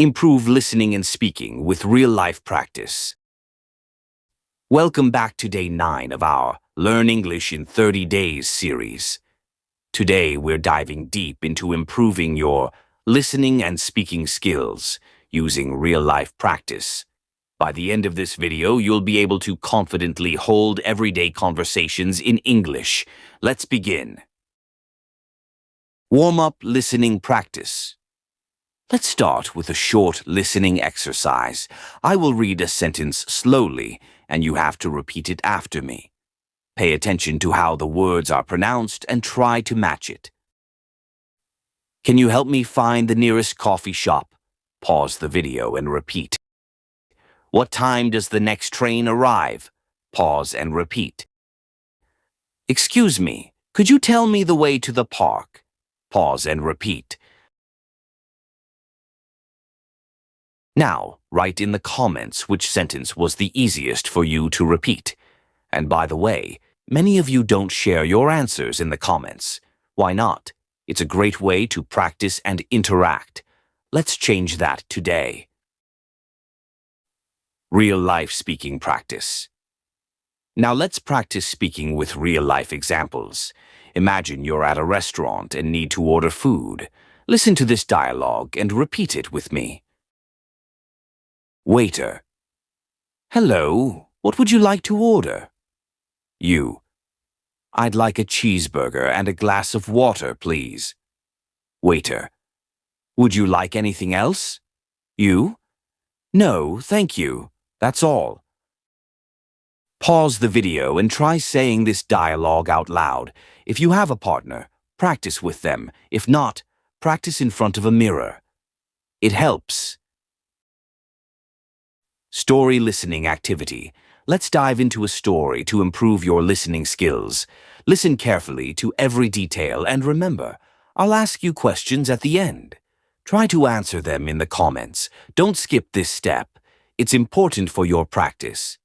Improve listening and speaking with real-life practice. Welcome back to Day 9 of our Learn English in 30 Days series. Today we're diving deep into improving your listening and speaking skills using real-life practice. By the end of this video, you'll be able to confidently hold everyday conversations in English. Let's begin. Warm-up listening practice. Let's start with a short listening exercise. I will read a sentence slowly, and you have to repeat it after me. Pay attention to how the words are pronounced and try to match it. Can you help me find the nearest coffee shop? Pause the video and repeat. What time does the next train arrive? Pause and repeat. Excuse me, could you tell me the way to the park? Pause and repeat. Now, write in the comments which sentence was the easiest for you to repeat. And by the way, many of you don't share your answers in the comments. Why not? It's a great way to practice and interact. Let's change that today. Real-life speaking practice. Now let's practice speaking with real-life examples. Imagine you're at a restaurant and need to order food. Listen to this dialogue and repeat it with me. Waiter. Hello, what would you like to order? You. I'd like a cheeseburger and a glass of water, please. Waiter. Would you like anything else? You. No, thank you. That's all. Pause the video and try saying this dialogue out loud. If you have a partner, practice with them. If not, practice in front of a mirror. It helps. Story listening activity. Let's dive into a story to improve your listening skills. Listen carefully to every detail and remember, I'll ask you questions at the end. Try to answer them in the comments. Don't skip this step. It's important for your practice.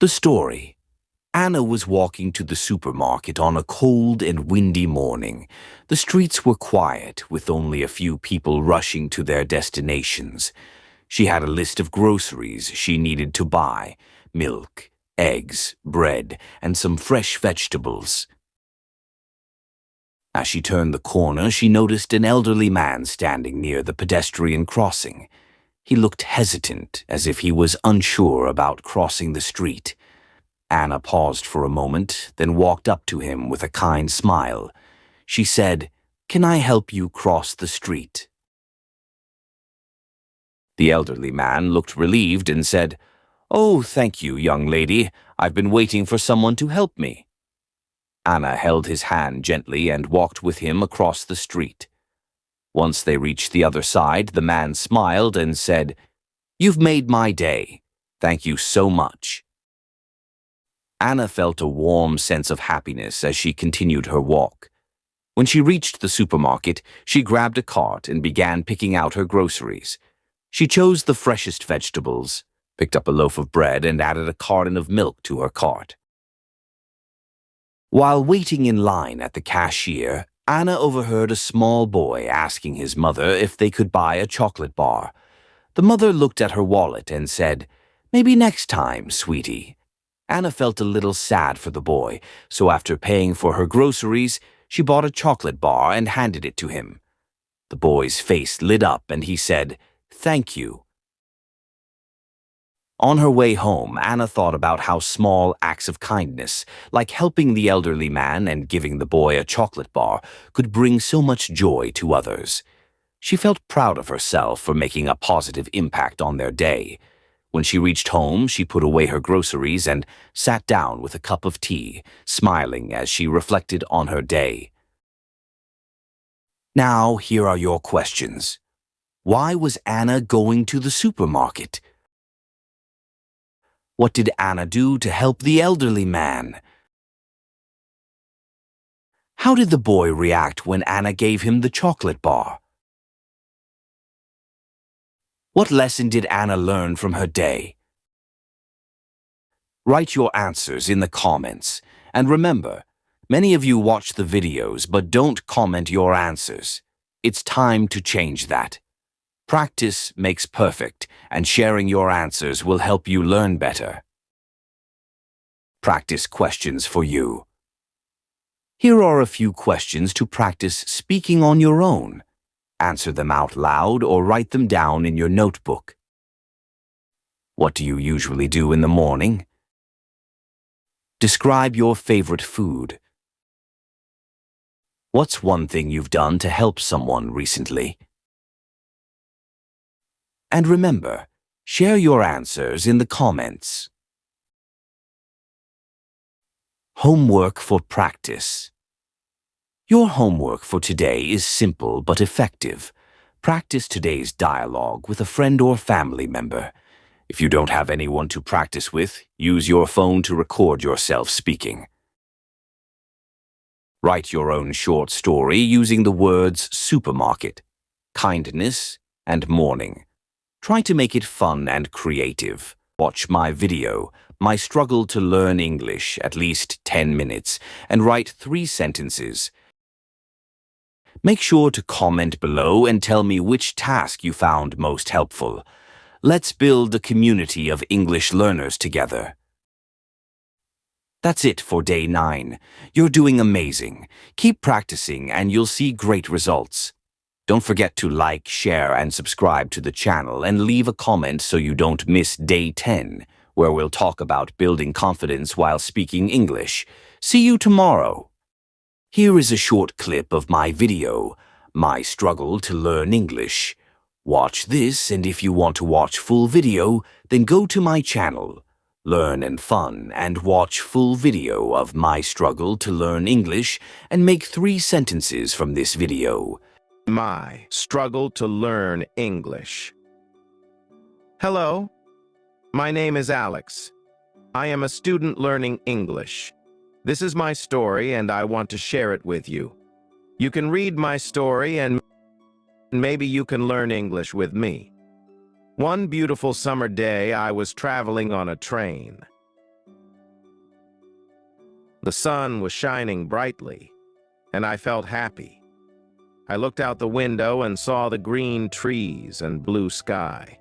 The story. Anna was walking to the supermarket on a cold and windy morning. The streets were quiet, with only a few people rushing to their destinations. She had a list of groceries she needed to buy: milk, eggs, bread, and some fresh vegetables. As she turned the corner, she noticed an elderly man standing near the pedestrian crossing. He looked hesitant, as if he was unsure about crossing the street. Anna paused for a moment, then walked up to him with a kind smile. She said, "Can I help you cross the street?" The elderly man looked relieved and said, "Oh, thank you, young lady. I've been waiting for someone to help me." Anna held his hand gently and walked with him across the street. Once they reached the other side, the man smiled and said, "You've made my day. Thank you so much." Anna felt a warm sense of happiness as she continued her walk. When she reached the supermarket, she grabbed a cart and began picking out her groceries. She chose the freshest vegetables, picked up a loaf of bread, and added a carton of milk to her cart. While waiting in line at the cashier, Anna overheard a small boy asking his mother if they could buy a chocolate bar. The mother looked at her wallet and said, "Maybe next time, sweetie." Anna felt a little sad for the boy, so after paying for her groceries, she bought a chocolate bar and handed it to him. The boy's face lit up and he said, "Thank you." On her way home, Anna thought about how small acts of kindness, like helping the elderly man and giving the boy a chocolate bar, could bring so much joy to others. She felt proud of herself for making a positive impact on their day. When she reached home, she put away her groceries and sat down with a cup of tea, smiling as she reflected on her day. Now, here are your questions. Why was Anna going to the supermarket? What did Anna do to help the elderly man? How did the boy react when Anna gave him the chocolate bar? What lesson did Anna learn from her day? Write your answers in the comments. And remember, many of you watch the videos but don't comment your answers. It's time to change that. Practice makes perfect, and sharing your answers will help you learn better. Practice questions for you. Here are a few questions to practice speaking on your own. Answer them out loud or write them down in your notebook. What do you usually do in the morning? Describe your favorite food. What's one thing you've done to help someone recently? And remember, share your answers in the comments. Homework for practice. Your homework for today is simple but effective. Practice today's dialogue with a friend or family member. If you don't have anyone to practice with, use your phone to record yourself speaking. Write your own short story using the words supermarket, kindness, and morning. Try to make it fun and creative. Watch my video, My Struggle to Learn English, at least 10 minutes, and write 3 sentences. Make sure to comment below and tell me which task you found most helpful. Let's build a community of English learners together. That's it for Day 9. You're doing amazing. Keep practicing and you'll see great results. Don't forget to like, share, and subscribe to the channel and leave a comment so you don't miss Day 10, where we'll talk about building confidence while speaking English. See you tomorrow. Here is a short clip of my video, My Struggle to Learn English. Watch this, and if you want to watch full video, then go to my channel. Learn and fun, and watch full video of My Struggle to Learn English and make 3 sentences from this video. My struggle to learn English. Hello, my name is Alex. I am a student learning English. This is my story and I want to share it with you. You can read my story and maybe you can learn English with me. One beautiful summer day, I was traveling on a train. The sun was shining brightly, and I felt happy. I looked out the window and saw the green trees and blue sky.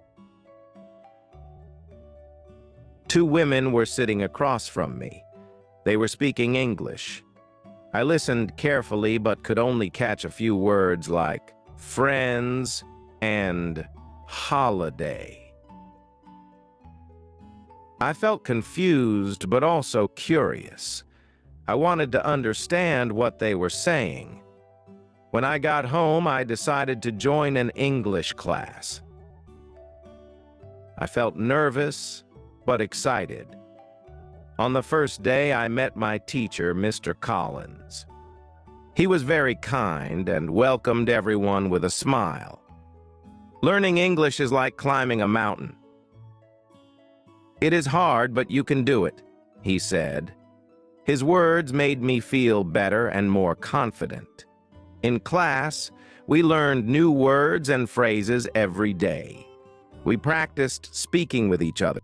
2 women were sitting across from me. They were speaking English. I listened carefully but could only catch a few words like friends and holiday. I felt confused but also curious. I wanted to understand what they were saying. When I got home, I decided to join an English class. I felt nervous but excited. On the first day, I met my teacher, Mr. Collins. He was very kind and welcomed everyone with a smile. Learning English is like climbing a mountain. It is hard, but you can do it, he said. His words made me feel better and more confident. In class, we learned new words and phrases every day. We practiced speaking with each other.